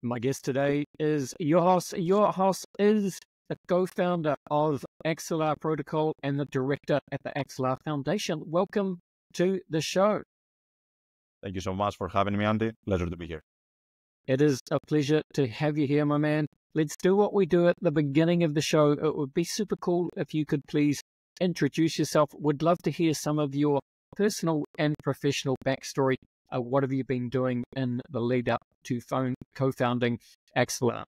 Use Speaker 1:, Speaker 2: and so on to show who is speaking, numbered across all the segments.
Speaker 1: My guest today is Georgios. Georgios is the co-founder of Axelar Protocol and the director at the Axelar Foundation. Welcome to the show.
Speaker 2: Thank you so much for having me, Andy. Pleasure to be here.
Speaker 1: It is a pleasure to have you here, my man. Let's do what we do at the beginning of the show. It would be super cool if you could please introduce yourself. Would love to hear some of your personal and professional backstory. What have you been doing in the lead up to co-founding Axelar?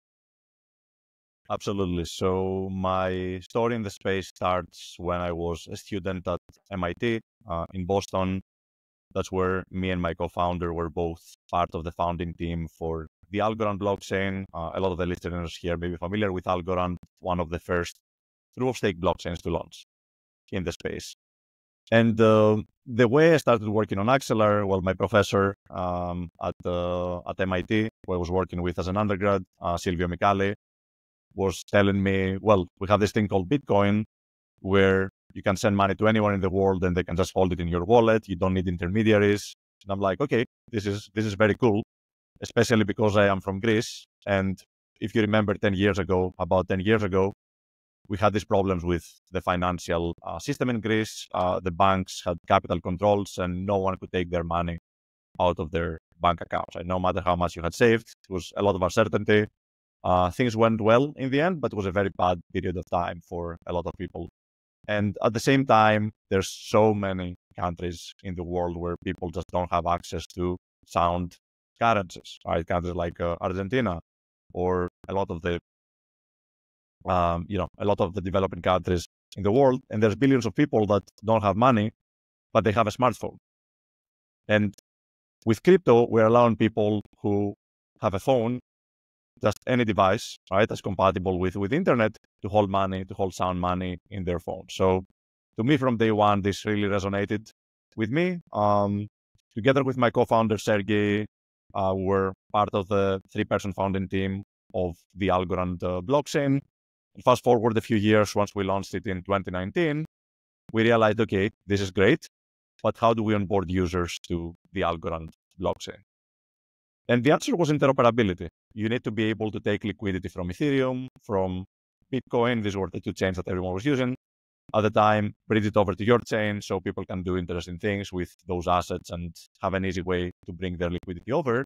Speaker 2: Absolutely. So my story in the space starts when I was a student at MIT in Boston. That's where me and my co-founder were both part of the founding team for the Algorand blockchain. A lot of the listeners here may be familiar with Algorand, one of the first proof-of-stake blockchains to launch in the space. And the way I started working on Axelar, well, my professor at MIT, who I was working with as an undergrad, Silvio Micali, was telling me, well, we have this thing called Bitcoin, where you can send money to anyone in the world and they can just hold it in your wallet. You don't need intermediaries. And I'm like, okay, this is very cool, especially because I am from Greece. And if you remember about 10 years ago, we had these problems with the financial system in Greece. The banks had capital controls and no one could take their money out of their bank accounts. And no matter how much you had saved, it was a lot of uncertainty. Things went well in the end, but it was a very bad period of time for a lot of people. And at the same time, there's so many countries in the world where people just don't have access to sound currencies, right? Countries like Argentina or a lot of the developing countries in the world, and there's billions of people that don't have money, but they have a smartphone. And with crypto, we're allowing people who have a phone, just any device, right, that's compatible with internet, to hold money, to hold sound money in their phone. So to me, from day one, this really resonated with me. Together with my co-founder, Sergey, we're part of the 3-person founding team of the Algorand blockchain. Fast forward a few years, once we launched it in 2019, we realized, okay, this is great, but how do we onboard users to the Algorand blockchain? And the answer was interoperability. You need to be able to take liquidity from Ethereum, from Bitcoin. These were the 2 chains that everyone was using at the time, bridge it over to your chain so people can do interesting things with those assets and have an easy way to bring their liquidity over.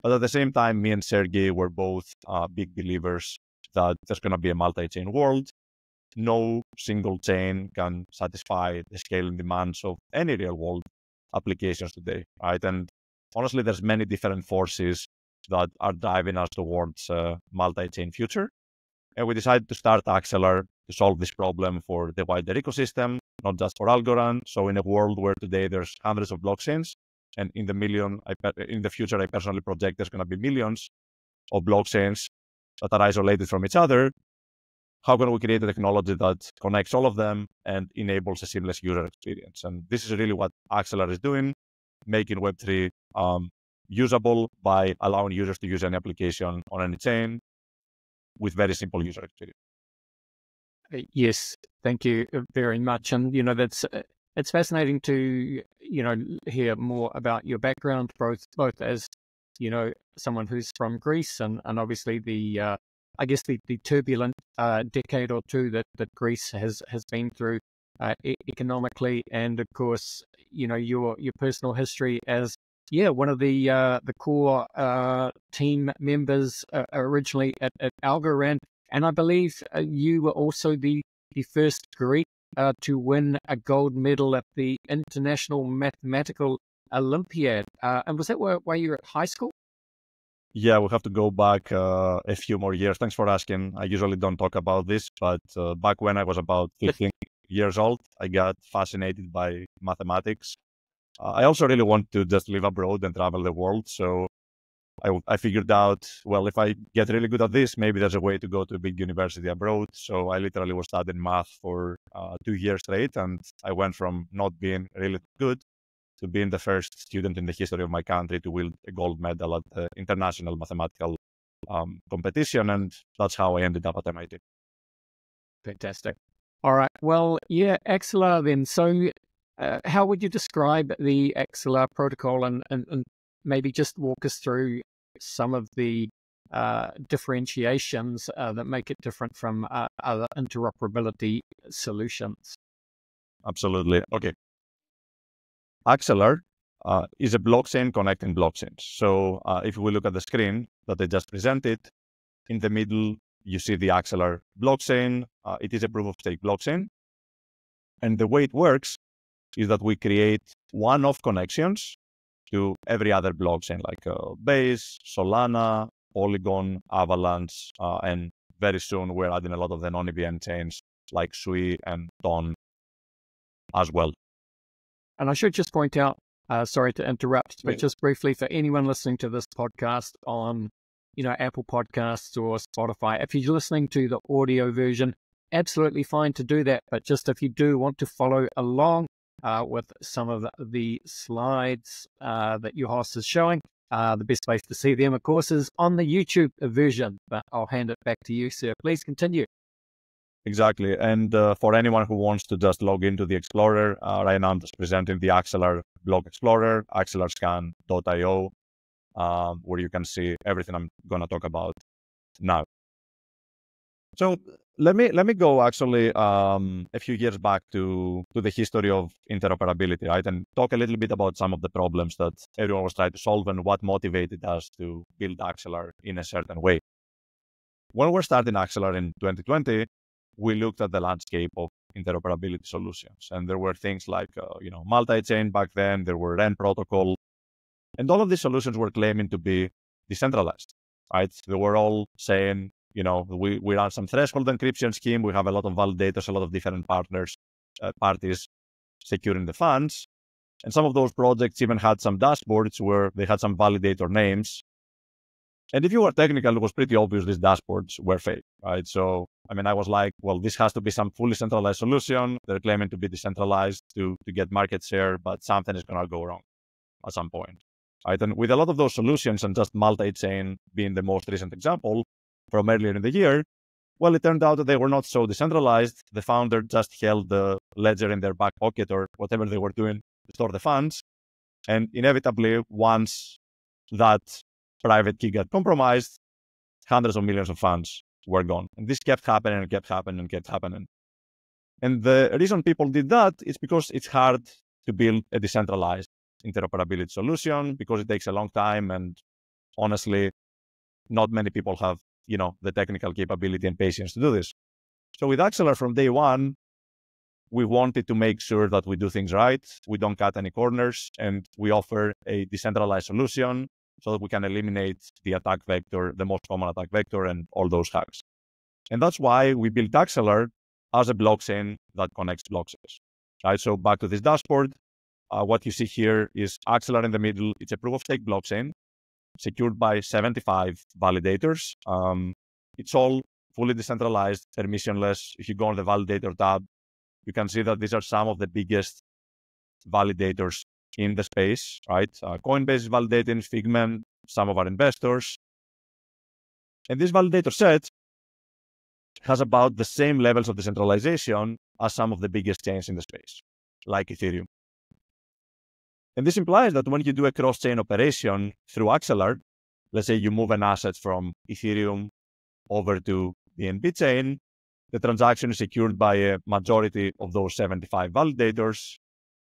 Speaker 2: But at the same time, me and Sergey were both big believers that there's going to be a multi-chain world. No single chain can satisfy the scale and demands of any real-world applications today, right? And honestly, there's many different forces that are driving us towards a multi-chain future. And we decided to start Axelar to solve this problem for the wider ecosystem, not just for Algorand. So in a world where today there's hundreds of blockchains, and in the future, I personally project there's going to be millions of blockchains that are isolated from each other. How can we create a technology that connects all of them and enables a seamless user experience? And this is really what Axelar is doing, making Web3 usable by allowing users to use any application on any chain with very simple user experience.
Speaker 1: Yes, thank you very much. And, it's fascinating to, hear more about your background, both as, someone who's from Greece and obviously the turbulent decade or two that Greece has been through economically, and of course, your personal history as one of the core team members originally at Algorand, and I believe you were also the first Greek to win a gold medal at the International Mathematical Olympiad. And was that while you were at high school?
Speaker 2: Yeah, we'll have to go back a few more years. Thanks for asking. I usually don't talk about this, but back when I was about 15 years old, I got fascinated by mathematics. I also really want to just live abroad and travel the world. So I figured out, well, if I get really good at this, maybe there's a way to go to a big university abroad. So I literally was studying math for 2 years straight. And I went from not being really good to being the first student in the history of my country to wield a gold medal at the international mathematical competition. And that's how I ended up at MIT.
Speaker 1: Fantastic. All right. Well, yeah, Axelar then. So how would you describe the Axelar protocol and maybe just walk us through some of the differentiations that make it different from other interoperability solutions?
Speaker 2: Absolutely. Okay. Axelar is a blockchain connecting blockchains. So if we look at the screen that I just presented, in the middle, you see the Axelar blockchain. It is a proof of stake blockchain. And the way it works is that we create one-off connections to every other blockchain like Base, Solana, Polygon, Avalanche, and very soon we're adding a lot of the non-EVM chains like Sui and Ton as well.
Speaker 1: And I should just point out, sorry to interrupt, but just briefly for anyone listening to this podcast on, Apple Podcasts or Spotify, if you're listening to the audio version, absolutely fine to do that. But just if you do want to follow along with some of the slides that your host is showing, the best place to see them, of course, is on the YouTube version. But I'll hand it back to you, sir. Please continue.
Speaker 2: Exactly. And for anyone who wants to just log into the Explorer, right now I'm just presenting the Axelar Block Explorer, axelarscan.io, where you can see everything I'm going to talk about now. So let me go actually a few years back to the history of interoperability, right? And talk a little bit about some of the problems that everyone was trying to solve and what motivated us to build Axelar in a certain way. When we're starting Axelar in 2020, we looked at the landscape of interoperability solutions. And there were things like, multi-chain back then, there were REN protocol, and all of these solutions were claiming to be decentralized, right? They were all saying, we run some threshold encryption scheme, we have a lot of validators, a lot of different parties securing the funds. And some of those projects even had some dashboards where they had some validator names. And if you were technical, it was pretty obvious these dashboards were fake, right? So, I was like, well, this has to be some fully centralized solution. They're claiming to be decentralized to get market share, but something is going to go wrong at some point, right? And with a lot of those solutions, and just multi-chain being the most recent example from earlier in the year, well, it turned out that they were not so decentralized. The founder just held the ledger in their back pocket or whatever they were doing to store the funds. And inevitably, once that private key got compromised, hundreds of millions of funds were gone. And this kept happening and kept happening and kept happening. And the reason people did that is because it's hard to build a decentralized interoperability solution, because it takes a long time. And honestly, not many people have, the technical capability and patience to do this. So with Axelar from day one, we wanted to make sure that we do things right. We don't cut any corners, and we offer a decentralized solution so that we can eliminate the attack vector, the most common attack vector, and all those hacks. And that's why we built Axelar as a blockchain that connects blockchains, right? So back to this dashboard, what you see here is Axelar in the middle. It's a proof of stake blockchain secured by 75 validators. It's all fully decentralized, permissionless. If you go on the validator tab, you can see that these are some of the biggest validators in the space, right? Coinbase is validating, Figment, some of our investors. And this validator set has about the same levels of decentralization as some of the biggest chains in the space, like Ethereum. And this implies that when you do a cross-chain operation through Axelar, let's say you move an asset from Ethereum over to the NB chain, the transaction is secured by a majority of those 75 validators.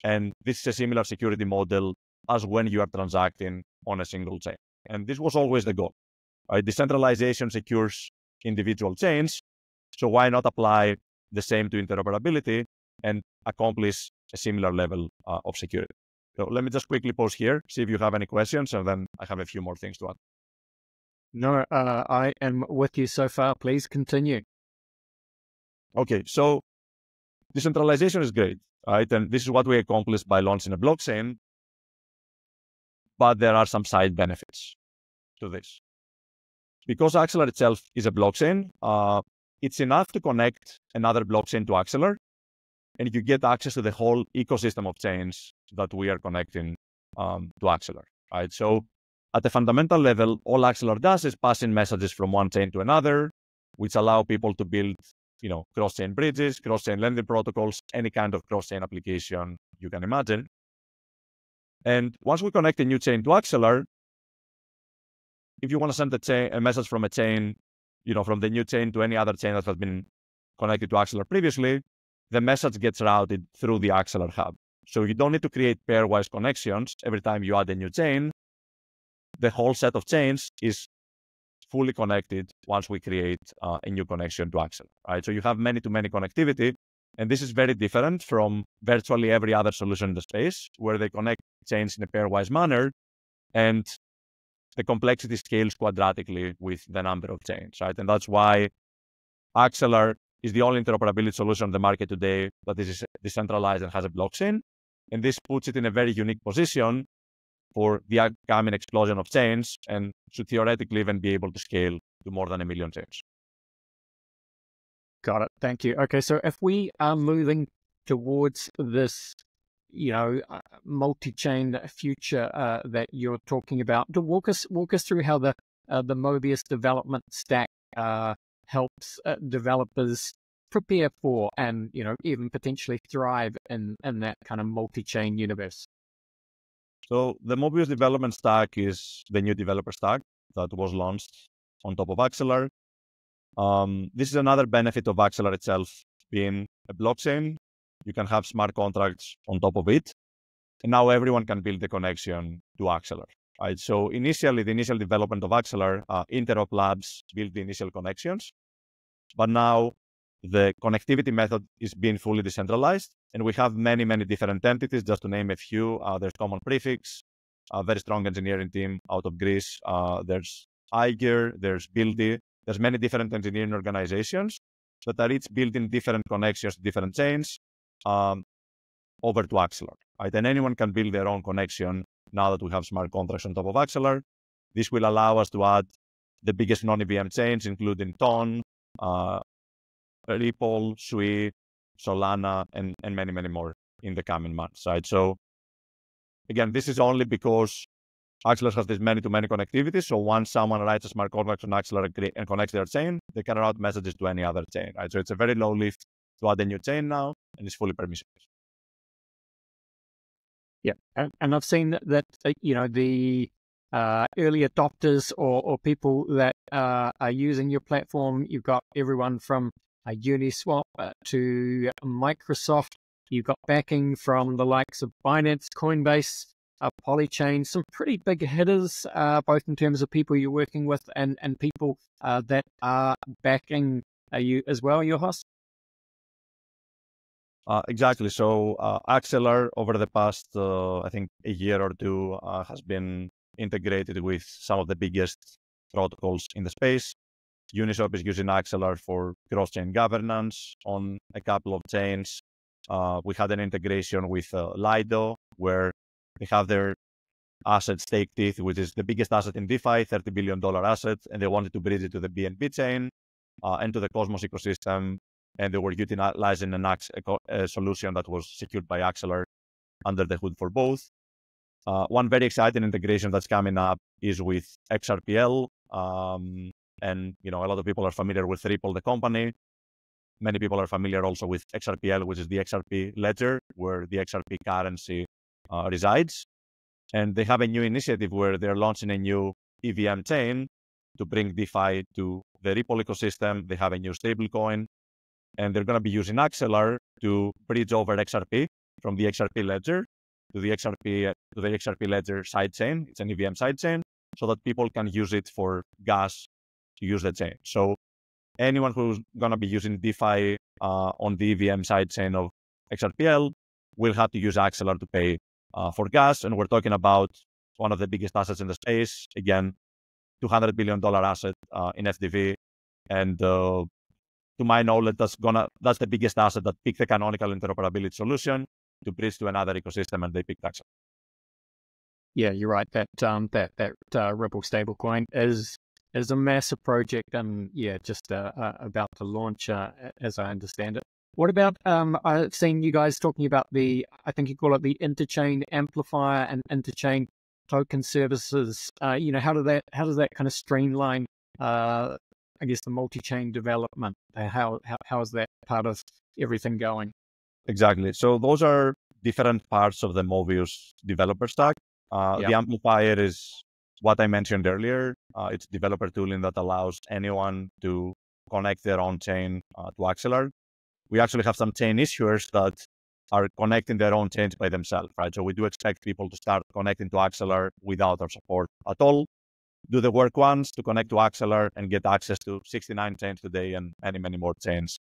Speaker 2: And this is a similar security model as when you are transacting on a single chain. And this was always the goal, right? Decentralization secures individual chains. So why not apply the same to interoperability and accomplish a similar level of security? So let me just quickly pause here, see if you have any questions, and then I have a few more things to add.
Speaker 1: No, I am with you so far. Please continue.
Speaker 2: Okay, so decentralization is great, right? And this is what we accomplished by launching a blockchain, but there are some side benefits to this. Because Axelar itself is a blockchain, it's enough to connect another blockchain to Axelar, and you get access to the whole ecosystem of chains that we are connecting to Axelar, right? So at the fundamental level, all Axelar does is passing messages from one chain to another, which allow people to build, cross-chain bridges, cross-chain lending protocols, any kind of cross-chain application you can imagine. And once we connect a new chain to Axelar, if you want to send a message from a chain, from the new chain to any other chain that has been connected to Axelar previously, the message gets routed through the Axelar hub. So you don't need to create pairwise connections every time you add a new chain. The whole set of chains is fully connected once we create a new connection to Axelar, right? So you have many-to-many connectivity, and this is very different from virtually every other solution in the space, where they connect chains in a pairwise manner, and the complexity scales quadratically with the number of chains, right? And that's why Axelar is the only interoperability solution on the market today that is decentralized and has a blockchain. And this puts it in a very unique position for the upcoming explosion of chains, and should theoretically even be able to scale to more than 1 million chains.
Speaker 1: Got it. Thank you. Okay, so if we are moving towards this, multi-chain future that you're talking about, to walk us through how the Mobius Development Stack helps developers prepare for and even potentially thrive in that kind of multi-chain universe.
Speaker 2: So the Mobius Development Stack is the new developer stack that was launched on top of Axelar. This is another benefit of Axelar itself being a blockchain. You can have smart contracts on top of it, and now everyone can build a connection to Axelar, right? So initially, the initial development of Axelar, Interop Labs built the initial connections, but now the connectivity method is being fully decentralized, and we have many different entities. Just to name a few, there's Common Prefix, a very strong engineering team out of Greece. There's Iger, there's Buildy. There's many different engineering organizations that are each building different connections, different chains over to Axelar, right? And anyone can build their own connection now that we have smart contracts on top of Axelar. This will allow us to add the biggest non-EVM chains, including Ton, Ripple, Sui, Solana, and many more in the coming months, right? So again, this is only because Axelar has this many-to-many connectivity. So once someone writes a smart contract on Axelar and connects their chain, they can route messages to any other chain, right? So it's a very low lift to add a new chain now, and it's fully permissionless.
Speaker 1: Yeah, and I've seen that the early adopters or people that are using your platform, you've got everyone from Uniswap to Microsoft. You've got backing from the likes of Binance, Coinbase, Polychain, some pretty big hitters, both in terms of people you're working with and people that are backing you as well, Georgios.
Speaker 2: Exactly. So Axelar, over the past, I think, a year or two, has been integrated with some of the biggest protocols in the space. Uniswap is using Axelar for cross-chain governance on a couple of chains. We had an integration with Lido, where they have their asset Stake Teeth, which is the biggest asset in DeFi, $30 billion asset, and they wanted to bridge it to the BNB chain and to the Cosmos ecosystem. And they were utilizing a solution that was secured by Axelar under the hood for both. One very exciting integration that's coming up is with XRPL. And a lot of people are familiar with Ripple, the company. Many people are familiar also with XRPL, which is the XRP ledger, where the XRP currency resides. And they have a new initiative where they're launching a new EVM chain to bring DeFi to the Ripple ecosystem. They have a new stablecoin, and they're going to be using Axelar to bridge over XRP from the XRP ledger to the XRP ledger sidechain. It's an EVM sidechain, so that people can use it for gas to use the chain. So anyone who's going to be using DeFi on the EVM sidechain of XRPL will have to use Axelar to pay for gas. And we're talking about one of the biggest assets in the space. Again, $200 billion asset in FDV. And to my knowledge, that's the biggest asset that picked the canonical interoperability solution to bridge to another ecosystem, and they picked Axelar.
Speaker 1: Yeah, you're right. That Ripple stablecoin is a massive project, and just about to launch, as I understand it. What about I've seen you guys talking about I think you call it the interchain amplifier and interchain token services. How does that kind of streamline, I guess, the multi-chain development? How is that part of everything going?
Speaker 2: Exactly. So those are different parts of the Mobius developer stack. The amplifier is what I mentioned earlier. It's developer tooling that allows anyone to connect their own chain to Axelar. We actually have some chain issuers that are connecting their own chains by themselves, right? So we do expect people to start connecting to Axelar without our support at all. Do the work once to connect to Axelar and get access to 69 chains today and many, many more chains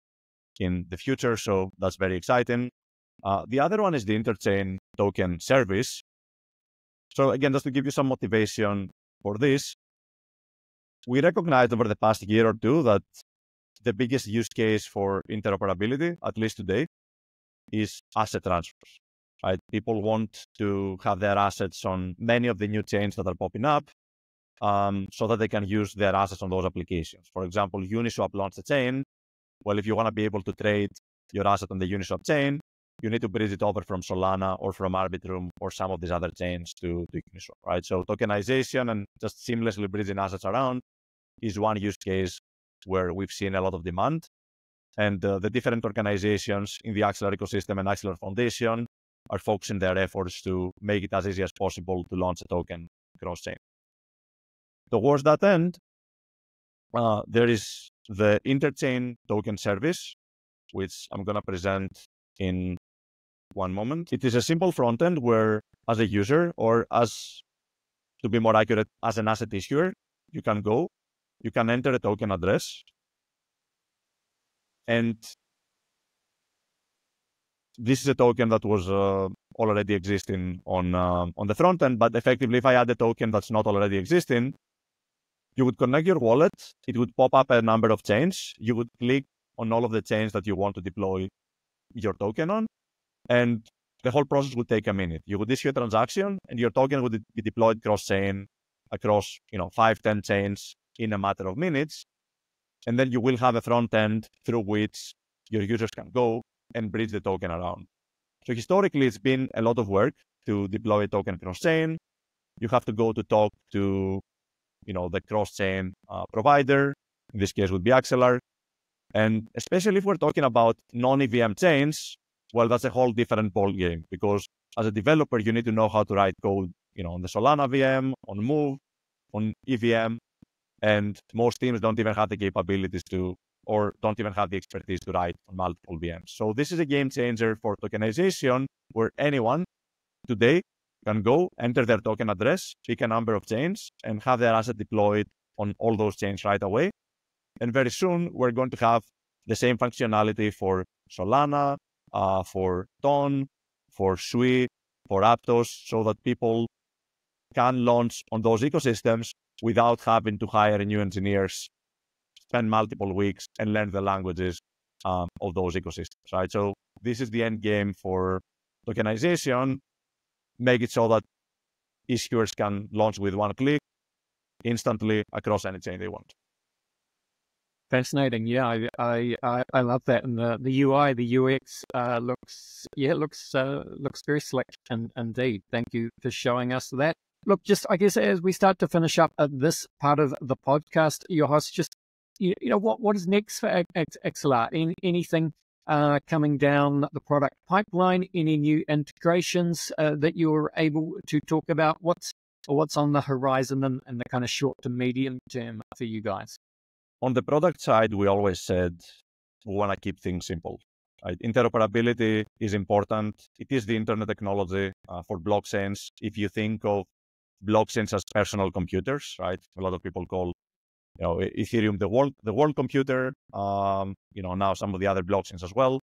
Speaker 2: in the future. So that's very exciting. The other one is the interchain token service. So again, just to give you some motivation for this, we recognized over the past year or two that the biggest use case for interoperability, at least today, is asset transfers, right? People want to have their assets on many of the new chains that are popping up so that they can use their assets on those applications. For example, Uniswap launched a chain. Well, if you want to be able to trade your asset on the Uniswap chain, you need to bridge it over from Solana or from Arbitrum or some of these other chains to Uniswap, right? So tokenization and just seamlessly bridging assets around is one use case where we've seen a lot of demand. And the different organizations in the Axelar ecosystem and Axelar Foundation are focusing their efforts to make it as easy as possible to launch a token cross-chain. Towards that end, there is the interchain token service, which I'm going to present in one moment. It is a simple front end where, as a user, or as to be more accurate, as an asset issuer, you can enter a token address, and this is a token that was already existing on the front end. But effectively, if I add a token that's not already existing, you would connect your wallet. It would pop up a number of chains. You would click on all of the chains that you want to deploy your token on, and the whole process would take a minute. You would issue a transaction, and your token would be deployed cross-chain across 5-10 chains in a matter of minutes. And then you will have a front end through which your users can go and bridge the token around. So historically, it's been a lot of work to deploy a token cross-chain. You have to go to talk to the cross-chain provider. In this case, would be Axelar. And especially if we're talking about non-EVM chains, well, that's a whole different ballgame, because as a developer, you need to know how to write code, on the Solana VM, on Move, on EVM, and most teams don't even have the capabilities to, or don't even have the expertise to write on multiple VMs. So this is a game changer for tokenization, where anyone today can go, enter their token address, pick a number of chains, and have their asset deployed on all those chains right away. And very soon, we're going to have the same functionality for Solana, for Ton, for Sui, for Aptos, so that people can launch on those ecosystems without having to hire new engineers, spend multiple weeks, and learn the languages of those ecosystems, right? So this is the end game for tokenization. Make it so that issuers can launch with one click instantly across any chain they want.
Speaker 1: Fascinating. Yeah, I love that. And the UI, the UX looks very slick indeed. Thank you for showing us that. Look, just I guess as we start to finish up this part of the podcast, your host, just what is next for Axelar? Anything coming down the product pipeline? Any new integrations that you're able to talk about? What's on the horizon and the kind of short to medium term for you guys?
Speaker 2: On the product side, we always said we want to keep things simple. Right? Interoperability is important. It is the internet technology for blockchains. If you think of blockchains as personal computers, right? A lot of people call Ethereum the world computer. Now some of the other blockchains as well.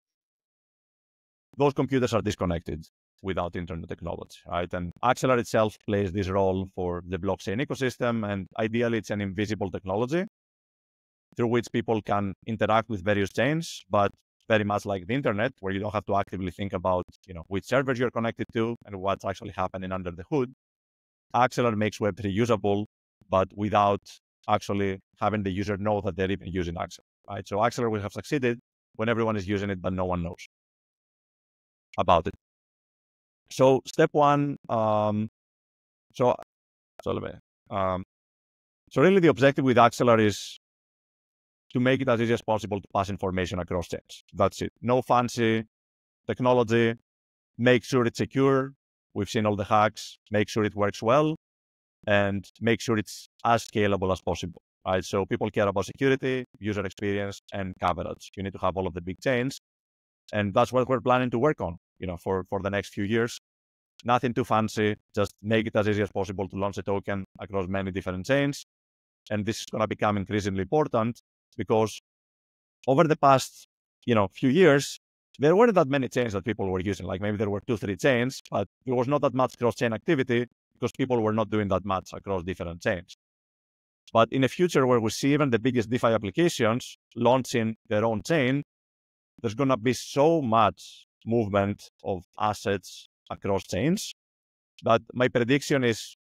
Speaker 2: Those computers are disconnected without internet technology, right? And Axelar itself plays this role for the blockchain ecosystem, and ideally it's an invisible technology through which people can interact with various chains, but very much like the internet, where you don't have to actively think about, which servers you're connected to and what's actually happening under the hood. Axelar makes Web3 usable, but without actually having the user know that they're even using Axelar, right? So Axelar will have succeeded when everyone is using it, but no one knows about it. So step one, so really the objective with Axelar is to make it as easy as possible to pass information across chains. That's it. No fancy technology. Make sure it's secure. We've seen all the hacks. Make sure it works well. and make sure it's as scalable as possible, right? So people care about security, user experience, and coverage. You need to have all of the big chains, and that's what we're planning to work on, for the next few years. Nothing too fancy, just make it as easy as possible to launch a token across many different chains. And this is going to become increasingly important because over the past, few years, there weren't that many chains that people were using. Like maybe there were 2-3 chains, but there was not that much cross-chain activity because people were not doing that much across different chains. But in a future where we see even the biggest DeFi applications launching their own chain, there's going to be so much movement of assets across chains that my prediction is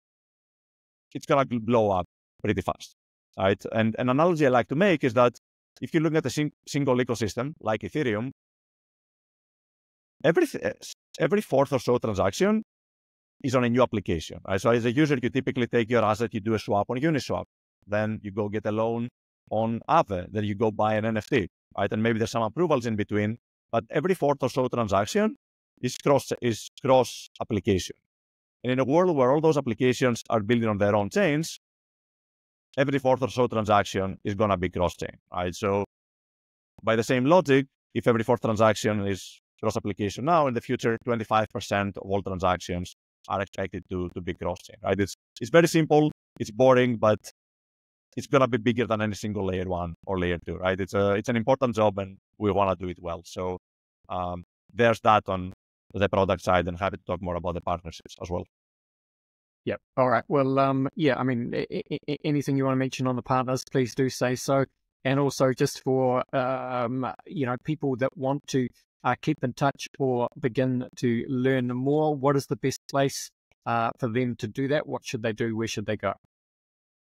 Speaker 2: it's going to blow up pretty fast, right? And an analogy I like to make is that if you look at a single ecosystem like Ethereum, every fourth or so transaction is on a new application, right? So as a user, you typically take your asset, you do a swap on Uniswap, then you go get a loan on Aave, then you go buy an NFT, right? And maybe there's some approvals in between, but every fourth or so transaction is cross application. And in a world where all those applications are building on their own chains, every fourth or so transaction is going to be cross-chain, right? So by the same logic, if every fourth transaction is cross-application now, in the future, 25% of all transactions are expected to be cross-chain, right? It's very simple, it's boring, but it's going to be bigger than any single layer 1 or layer 2, right? It's an important job and we want to do it well. So there's that on the product side, and happy to talk more about the partnerships as well.
Speaker 1: Yep. All right. Well, yeah, I mean, anything you want to mention on the partners, please do say so. And also just for, people that want to keep in touch or begin to learn more, what is the best place for them to do that? What should they do? Where should they go?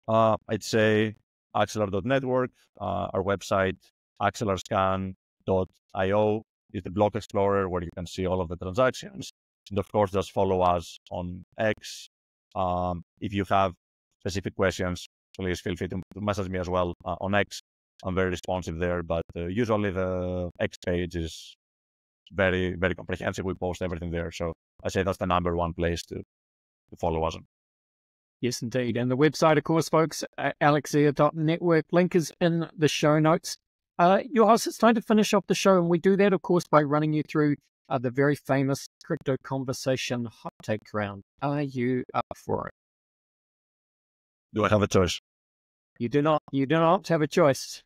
Speaker 2: I'd say Axelar.network, our website, axelarscan.io is the block explorer where you can see all of the transactions. And of course, just follow us on X. If you have specific questions, please feel free to message me as well on X. I'm very responsive there, but usually the X page is very, very comprehensive. We post everything there. So I say that's the number one place to follow us on.
Speaker 1: Yes, indeed. And the website, of course, folks, alexia.network. Link is in the show notes. Georgios, it's time to finish off the show, and we do that, of course, by running you through the very famous crypto conversation hot take round. Are you up for it?
Speaker 2: Do I have a choice?
Speaker 1: You do not. You do not have a choice.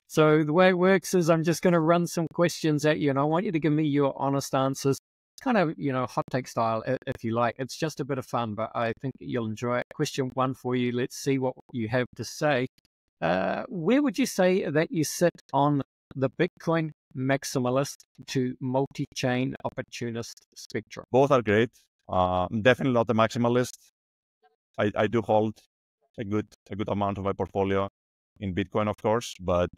Speaker 1: So the way it works is I'm just going to run some questions at you, and I want you to give me your honest answers. Kind of, hot take style, if you like. It's just a bit of fun, but I think you'll enjoy it. Question 1 for you. Let's see what you have to say. Where would you say that you sit on the Bitcoin maximalist to multi-chain opportunist spectrum?
Speaker 2: Both are great. Definitely not a maximalist. I do hold a good amount of my portfolio in Bitcoin, of course, but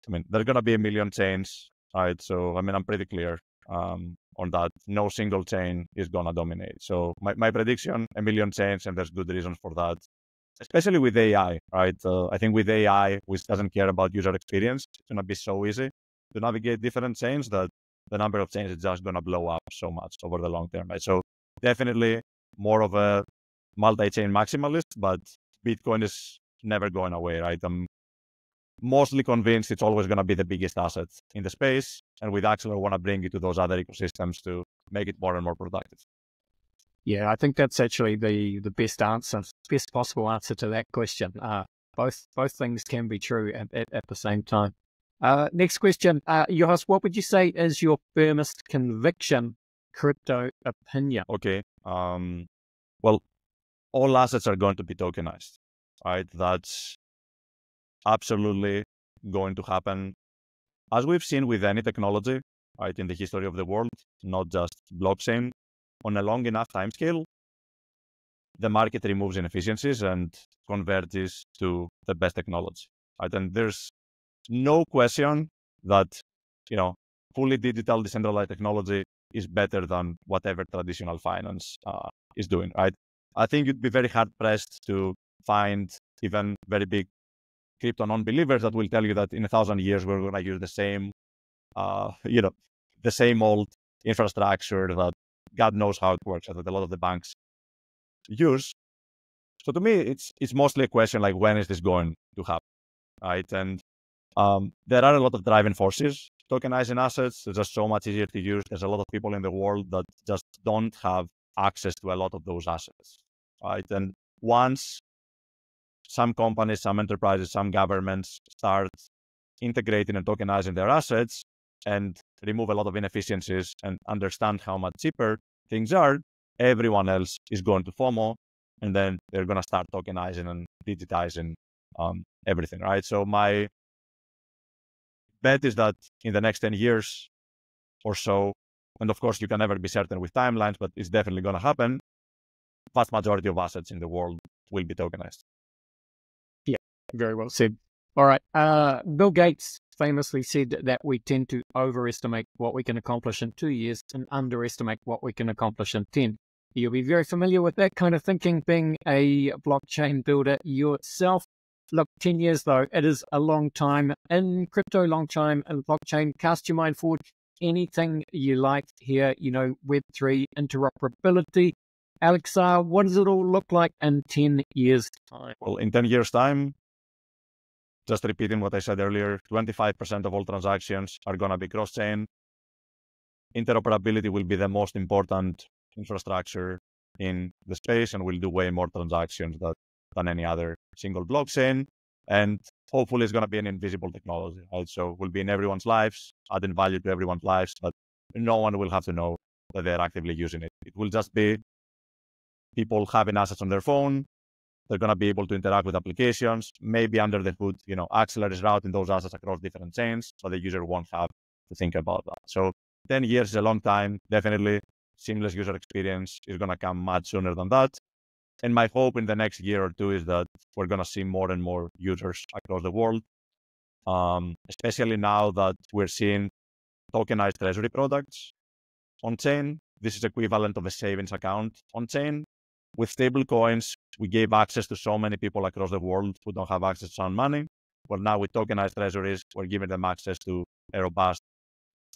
Speaker 2: I mean, there's going to be a million chains, right? So, I mean, I'm pretty clear on that. No single chain is going to dominate. So my prediction, a million chains, and there's good reasons for that, especially with AI, right? I think with AI, which doesn't care about user experience, it's going to be so easy to navigate different chains that the number of chains is just going to blow up so much over the long term, right? So definitely more of a multi-chain maximalist, but Bitcoin is never going away, right? I'm mostly convinced it's always going to be the biggest asset in the space. And with Axelar, I want to bring it to those other ecosystems to make it more and more productive.
Speaker 1: Yeah, I think that's actually the best answer, best possible answer to that question. Both things can be true at the same time. Next question, Georgios, what would you say is your firmest conviction crypto opinion?
Speaker 2: Okay. Well, all assets are going to be tokenized, right? That's absolutely going to happen. As we've seen with any technology, right, in the history of the world, not just blockchain, on a long enough timescale, the market removes inefficiencies and converges to the best technology, right? And there's no question that, fully digital decentralized technology is better than whatever traditional finance is doing, right? I think you'd be very hard pressed to find even very big crypto non-believers that will tell you that in 1,000 years we're going to use the same, the same old infrastructure that God knows how it works. That a lot of the banks use. So to me, it's mostly a question like, when is this going to happen, right? And there are a lot of driving forces tokenizing assets. It's just so much easier to use. There's a lot of people in the world that just don't have access to a lot of those assets, right? And once some companies, some enterprises, some governments start integrating and tokenizing their assets and remove a lot of inefficiencies and understand how much cheaper things are, everyone else is going to FOMO, and then they're going to start tokenizing and digitizing everything, right? So my bet is that in the next 10 years or so, and of course you can never be certain with timelines, but it's definitely going to happen, vast majority of assets in the world will be tokenized.
Speaker 1: Yeah, very well said. All right. Bill Gates famously said that we tend to overestimate what we can accomplish in 2 years and underestimate what we can accomplish in 10. You'll be very familiar with that kind of thinking, being a blockchain builder yourself. Look, 10 years, though, it is a long time in crypto, long time in blockchain. Cast your mind forward. Anything you like here, Web3 interoperability. Alexar, what does it all look like in 10 years' time?
Speaker 2: Well, in 10 years' time, just repeating what I said earlier, 25% of all transactions are going to be cross-chain. Interoperability will be the most important infrastructure in the space and will do way more transactions than any other single blockchain. And hopefully it's going to be an invisible technology, right? So it will be in everyone's lives, adding value to everyone's lives, but no one will have to know that they're actively using it. It will just be people having assets on their phone. They're going to be able to interact with applications. Maybe under the hood, Axelar is routing those assets across different chains, so the user won't have to think about that. So 10 years is a long time. Definitely, seamless user experience is going to come much sooner than that. And my hope in the next year or two is that we're going to see more and more users across the world, especially now that we're seeing tokenized treasury products on chain. This is equivalent of a savings account on chain. With stable coins, we gave access to so many people across the world who don't have access to sound money. Well, now with tokenized treasuries, we're giving them access to a robust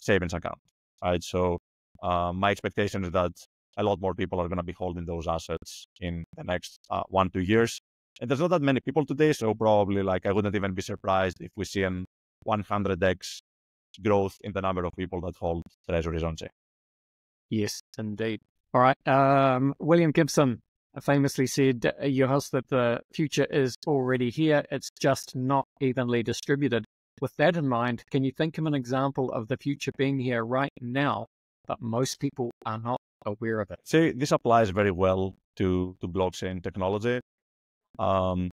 Speaker 2: savings account, right? So my expectation is that a lot more people are going to be holding those assets in the next 1-2 years. And there's not that many people today, so probably I wouldn't even be surprised if we see an 100x growth in the number of people that hold treasuries on chain.
Speaker 1: Yes, indeed. All right. William Gibson famously said, your host, that the future is already here. It's just not evenly distributed. With that in mind, can you think of an example of the future being here right now, but most people are not aware of it?
Speaker 2: See, this applies very well to blockchain technology. When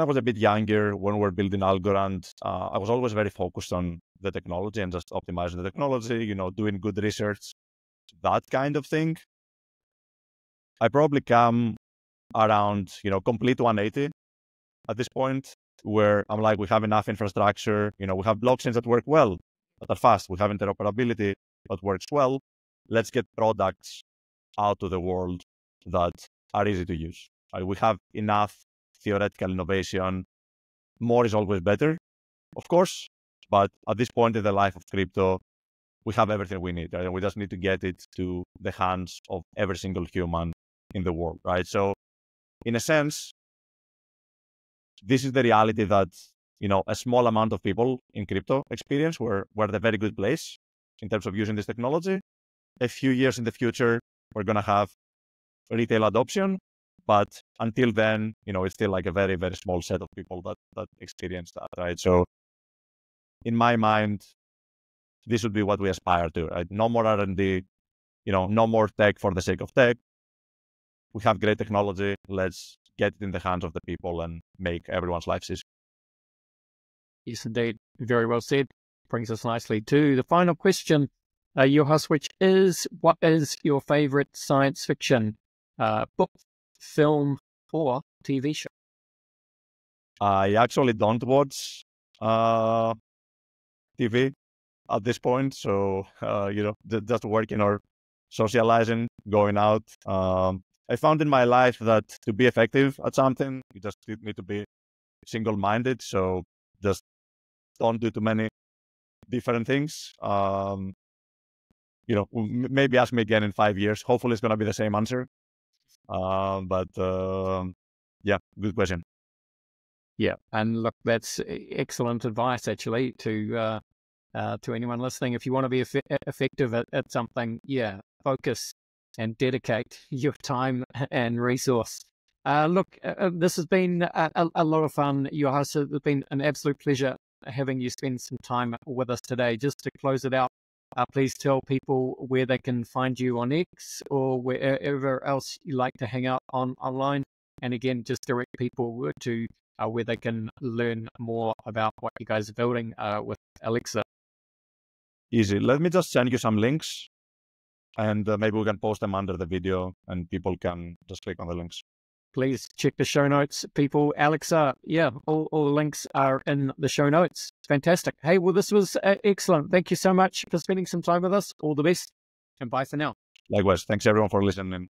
Speaker 2: I was a bit younger, when we were building Algorand, I was always very focused on the technology and just optimizing the technology, doing good research, that kind of thing. I probably come around, complete 180 at this point, where I'm like, we have enough infrastructure, we have blockchains that work well, that are fast. We have interoperability that works well. Let's get products out to the world that are easy to use. We have enough theoretical innovation. More is always better, of course, but at this point in the life of crypto, we have everything we need, right? And we just need to get it to the hands of every single human in the world, right? So in a sense, this is the reality that, a small amount of people in crypto experience. We're at a very good place in terms of using this technology. A few years in the future, we're going to have retail adoption, but until then, it's still a very, very small set of people that experience that, right? So in my mind, this would be what we aspire to, right? No more R&D, no more tech for the sake of tech. We have great technology. Let's get it in the hands of the people and make everyone's lives easier.
Speaker 1: Yes, indeed. Very well said. Brings us nicely to the final question, your host, which is, what is your favorite science fiction book, film, or TV show?
Speaker 2: I actually don't watch TV at this point. So, just working or socializing, going out. I found in my life that to be effective at something, you just need to be single-minded. So just don't do too many different things. Maybe ask me again in 5 years. Hopefully it's going to be the same answer. Yeah, good question.
Speaker 1: Yeah, and look, that's excellent advice actually to anyone listening. If you want to be effective at something, yeah, focus and dedicate your time and resource. Look, this has been a lot of fun, Georgios. It's been an absolute pleasure having you spend some time with us today. Just to close it out, please tell people where they can find you on X or wherever else you like to hang out online. And again, just direct people to where they can learn more about what you guys are building with Alexa.
Speaker 2: Easy. Let me just send you some links, and maybe we can post them under the video, and people can just click on the links.
Speaker 1: Please check the show notes, people. Alexa, yeah, all the links are in the show notes. Fantastic. Hey, well, this was excellent. Thank you so much for spending some time with us. All the best, and bye for now.
Speaker 2: Likewise. Thanks everyone for listening.